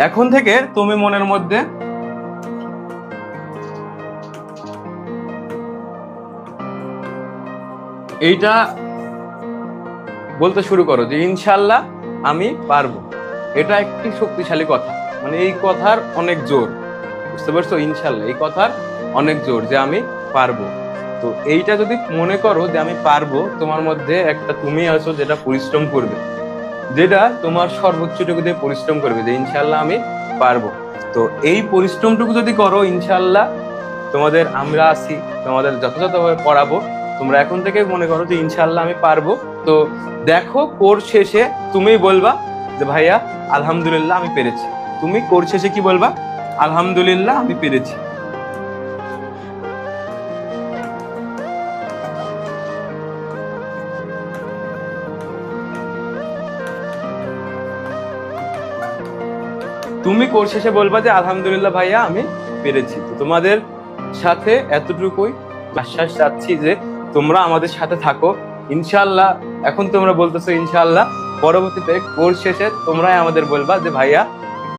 এখন থেকে তুমি মনের মধ্যে এইটা বলতে শুরু করো যে ইনশাল্লাহ আমি পারবো। এটা একটি শক্তিশালী কথা, মানে এই কথার অনেক জোর, বুঝতে পারছো? ইনশাল্লাহ এই কথার অনেক জোর যে আমি পারবো। তো এইটা যদি মনে করো যে আমি পারবো, তোমার মধ্যে একটা তুমি আছো যেটা পরিশ্রম করবে, যেটা তোমার সর্বোচ্চটুকু দিয়ে পরিশ্রম করবে যে ইনশাল্লাহ আমি পারবো। তো এই পরিশ্রমটুকু যদি করো, ইনশাল্লাহ তোমাদের আমরা আছি, তোমাদের যথাযথভাবে পড়াবো। তোমরা এখন থেকে মনে করো যে ইনশাল্লাহ আমি পারবো। তো দেখো কোর্স শেষে তুমি বলবা যে ভাইয়া আলহামদুলিল্লাহ আমি পেরেছি। তুমি কোর্স শেষে কি বলবা? আলহামদুলিল্লাহ আমি পেরেছি। তুমি কোর্স শেষে বলবা যে আলহামদুলিল্লাহ ভাইয়া আমি পেরেছি। তো তোমাদের সাথে এতটুকুই আশ্বাস চাচ্ছি যে তোমরা আমাদের সাথে থাকো ইনশাআল্লাহ। এখন তোমরা বলতেছো ইনশাআল্লাহ, পরবর্তীতে কোর্স শেষে তোমরাই আমাদের বলবা যে ভাইয়া